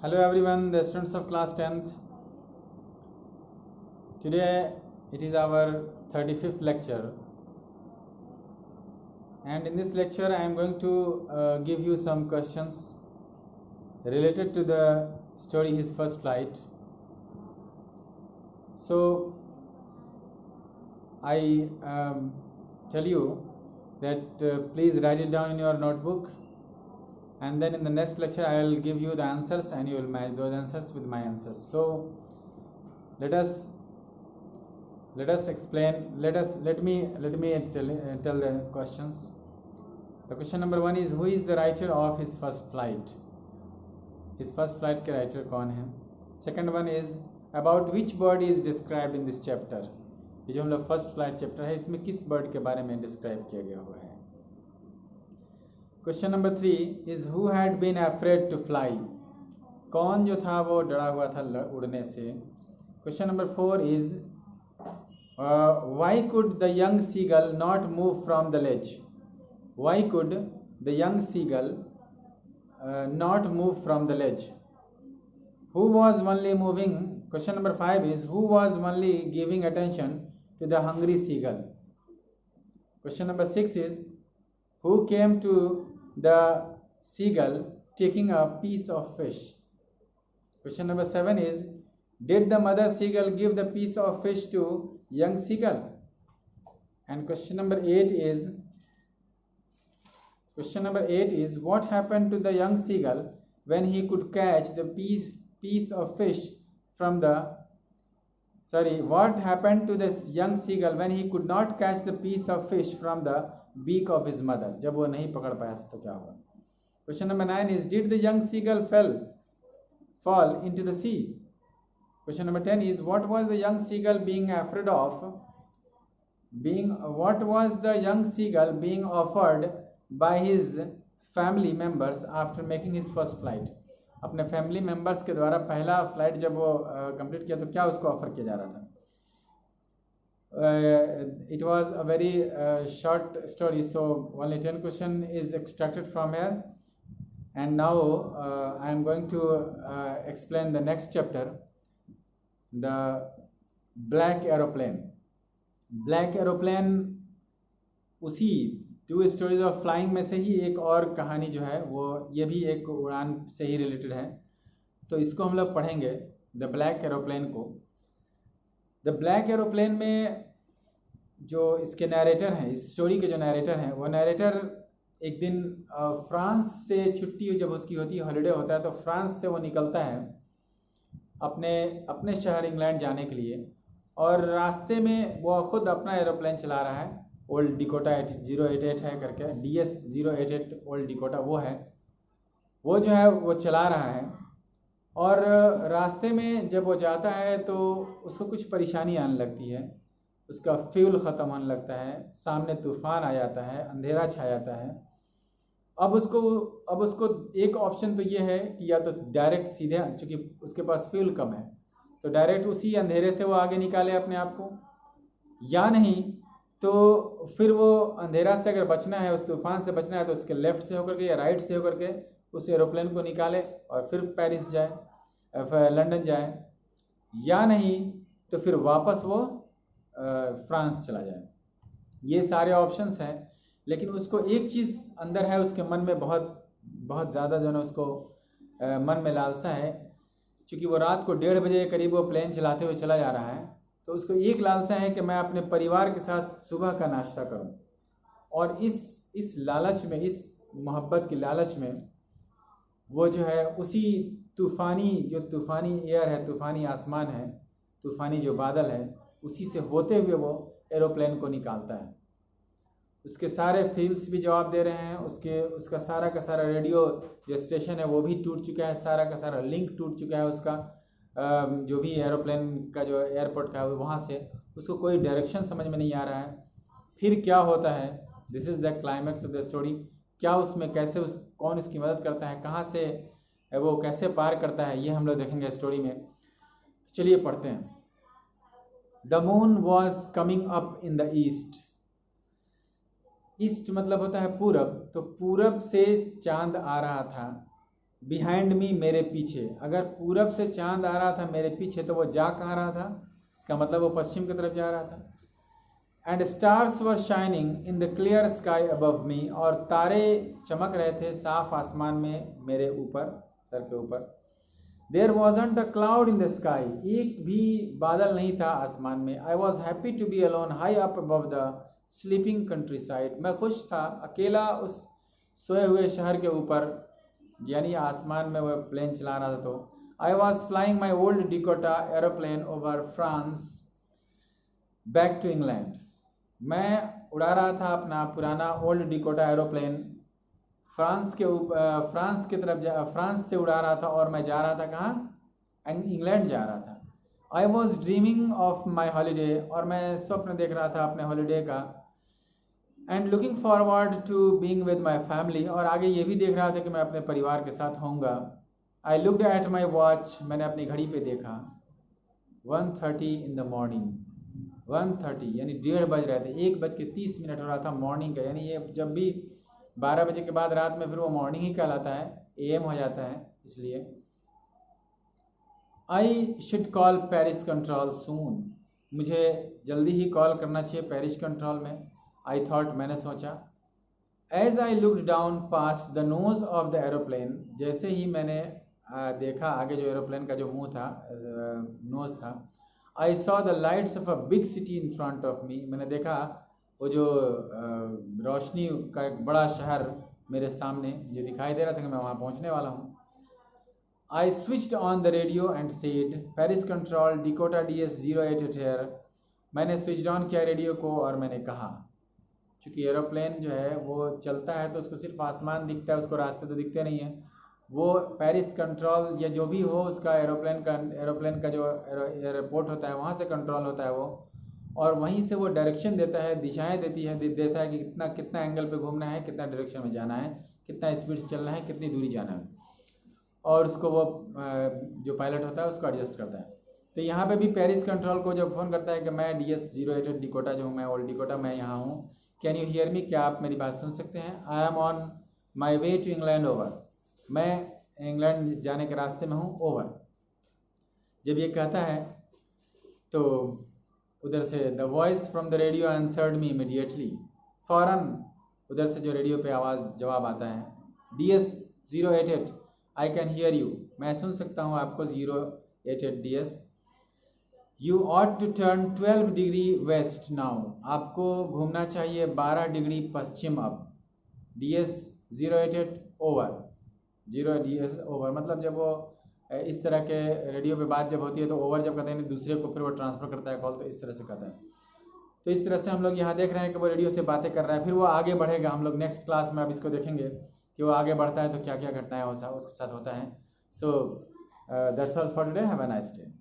Hello everyone, the students of class 10th. Today it is our 35th lecture, and in this lecture I am going to give you some questions related to the story His First Flight. So I tell you that please write it down in your notebook, and then in the next lecture I will give you the answers and you will match those answers with my answers. So let us explain. Let me tell the questions. The question number 1 is, who is the writer of His First Flight? His First Flight के writer कौन है? Second one is, about which bird is described in this chapter? ये जो हम लोग first flight chapter है, इसमें किस बर्ड के बारे में डिस्क्राइब किया गया हुआ है? Question number 3 is, who had been afraid to fly? कौन जो था वो डरा हुआ था उड़ने से? Question number 4 is, why could the young seagull not move from the ledge? Why could the young seagull not move from the ledge? Who was only moving? Question number 5 is, who was only giving attention to the hungry seagull? Question number 6 is, who came to the seagull taking a piece of fish? Question number 7 is, did the mother seagull give the piece of fish to young seagull? And question number 8 is, what happened to the young seagull when he could catch the piece of fish from the what happened to this young seagull when he could not catch the piece of fish from the beak of his mother? जब वो नहीं पकड़ पाया तो क्या हुआ? Question number 9 is, did the young seagull fall into the sea? Question number 10 is, what was the young seagull being afraid of? What was the young seagull being offered by his family members after making his first flight? अपने family members के द्वारा पहला flight जब वो complete किया तो क्या उसको ऑफर किया जा रहा था? It was a very short story, so only 10 question is extracted from here, and now I am going to explain the next chapter, the black aeroplane. Black aeroplane उसी टू स्टोरीज ऑफ फ्लाइंग में से ही एक और कहानी जो है वो ये भी एक उड़ान से ही रिलेटेड है, तो इसको हम लोग पढ़ेंगे, द ब्लैक एरोप्लेन को। द ब्लैक एरोप्लेन में जो इसके नैरेटर हैं, इस स्टोरी के जो नैरेटर हैं, वो नैरेटर एक दिन फ्रांस से छुट्टी जब उसकी होती है, हॉलीडे होता है, तो फ्रांस से वो निकलता है अपने शहर इंग्लैंड जाने के लिए, और रास्ते में वो खुद अपना एरोप्लेन चला रहा है, ओल्ड डिकोटा 088 है करके, DS 088 ओल्ड डिकोटा वो है, वो जो है वो चला रहा है। और रास्ते में जब वो जाता है तो उसको कुछ परेशानी आने लगती है, उसका फ्यूल ख़त्म होने लगता है, सामने तूफ़ान आ जाता है, अंधेरा छा जाता है। अब उसको एक ऑप्शन तो ये है कि या तो डायरेक्ट सीधे, चूँकि उसके पास फ्यूल कम है, तो डायरेक्ट उसी अंधेरे से वो आगे निकाले अपने आप को, या नहीं तो फिर वो अंधेरा से अगर बचना है, उस तूफान से बचना है, तो उसके लेफ़्ट से होकर के या राइट से होकर के उस एरोप्लेन को निकाले और फिर पेरिस जाए, लंदन जाए, या नहीं तो फिर वापस वो फ्रांस चला जाए। ये सारे ऑप्शंस हैं, लेकिन उसको एक चीज़ अंदर है, उसके मन में बहुत बहुत ज़्यादा जो है उसको मन में लालसा है, चूँकि वो रात को 1:30 बजे के करीब वो प्लेन चलाते हुए चला जा रहा है, तो उसको एक लालसा है कि मैं अपने परिवार के साथ सुबह का नाश्ता करूं। और इस लालच में, इस मोहब्बत की लालच में वो जो है उसी तूफ़ानी एयर है, तूफ़ानी आसमान है, तूफ़ानी जो बादल है, उसी से होते हुए वो एरोप्लेन को निकालता है। उसके सारे फील्ड्स भी जवाब दे रहे हैं, उसका सारा का सारा रेडियो जो स्टेशन है वो भी टूट चुका है, सारा का सारा लिंक टूट चुका है उसका, जो भी एरोप्लेन का जो एयरपोर्ट का है वहाँ से उसको कोई डायरेक्शन समझ में नहीं आ रहा है। फिर क्या होता है, this is the climax of the story. क्या उसमें कैसे कौन इसकी मदद करता है, कहाँ से वो कैसे पार करता है, ये हम लोग देखेंगे स्टोरी में। चलिए पढ़ते हैं। The moon was coming up in the east. East मतलब होता है पूरब, तो पूरब से चांद आ रहा था बिहाइंड मी, मेरे पीछे। अगर पूरब से चांद आ रहा था मेरे पीछे तो वो जा कहाँ रहा था, इसका मतलब वो पश्चिम की तरफ जा रहा था। And stars were shining in the clear sky above मी, और तारे चमक रहे थे साफ आसमान में मेरे ऊपर, सर के ऊपर। There wasn't a cloud in the sky, एक भी बादल नहीं था आसमान में। I was happy to be alone high up above the sleeping countryside, मैं खुश था अकेला उस सोए हुए शहर के ऊपर, यानी आसमान में वह प्लेन चला रहा था। तो I was flying my old Dakota aeroplane over France back to England, मैं उड़ा रहा था अपना पुराना ओल्ड डिकोटा एरोप्लेन फ्रांस की तरफ फ्रांस से उड़ा रहा था, और मैं जा रहा था कहाँ, इंग्लैंड जा रहा था। I was dreaming of my holiday, और मैं स्वप्न देख रहा था अपने हॉलीडे का। And looking forward to being with my family, और आगे ये भी देख रहा था कि मैं अपने परिवार के साथ होऊंगा। I looked at my watch, मैंने अपनी घड़ी पे देखा, 1:30 इन द मॉर्निंग, 1:30 यानी 1:30 बज रहे थे, 1:30 हो रहा था मॉर्निंग का। यानी ये जब भी 12 बजे के बाद रात में फिर वो मॉर्निंग ही कहलाता है, AM हो जाता है इसलिए। I should call Paris control soon, मुझे जल्दी ही कॉल करना चाहिए पेरिस कंट्रोल में। आई थॉट, मैंने सोचा। As I looked down past the nose of the aeroplane, जैसे ही मैंने देखा आगे जो एरोप्लेन का जो मुंह था, नोज था। I saw the lights of a big city in front of me, मैंने देखा वो जो रोशनी का एक बड़ा शहर मेरे सामने जो दिखाई दे रहा था कि मैं वहाँ पहुँचने वाला हूँ। I switched on the radio and said Paris control Dakota DS-088 here, मैंने स्विच ऑन किया रेडियो को और मैंने कहा, क्योंकि एरोप्लेन जो है वो चलता है तो उसको सिर्फ आसमान दिखता है, उसको रास्ते तो दिखते नहीं हैं। वो पेरिस कंट्रोल या जो भी हो उसका एरोप्लेन का जो एयरपोर्ट होता है वहाँ से कंट्रोल होता है वो, और वहीं से वो डायरेक्शन देता है, दिशाएं देता है कि कितना एंगल पे घूमना है, कितना डायरेक्शन में जाना है, कितना स्पीड से चलना है, कितनी दूरी जाना है, और उसको वो जो पायलट होता है उसको एडजस्ट करता है। तो यहाँ पे भी पेरिस कंट्रोल को जब फ़ोन करता है कि मैं DS-088 डिकोटा जो हूँ, मैं ओल्ड डिकोटा, मैं यहाँ हूँ, कैन यू हियर मी, क्या आप मेरी बात सुन सकते हैं। I am on my way to England over, मैं इंग्लैंड जाने के रास्ते में हूँ, ओवर। जब ये कहता है तो उधर से the voice from the radio answered me immediately, फ़ौरन उधर से जो रेडियो पे आवाज़ जवाब आता है, DS-088 I can hear you, मैं सुन सकता हूँ आपको 088 DS। You ought to turn 12 degree west now, आपको घूमना चाहिए 12 डिग्री पश्चिम अब। DS-088 ओवर, 0DS ओवर, मतलब जब वो इस तरह के रेडियो पे बात जब होती है तो ओवर जब कहते हैं दूसरे को फिर वो ट्रांसफ़र करता है कॉल, तो इस तरह से कहता है। तो इस तरह से हम लोग यहाँ देख रहे हैं कि वो रेडियो से बातें कर रहा है, फिर वो आगे बढ़ेगा। हम लोग नेक्स्ट क्लास में अब इसको देखेंगे कि वो आगे बढ़ता है तो क्या क्या घटनाएं उसके साथ होता है। So that's all for today, have a nice day.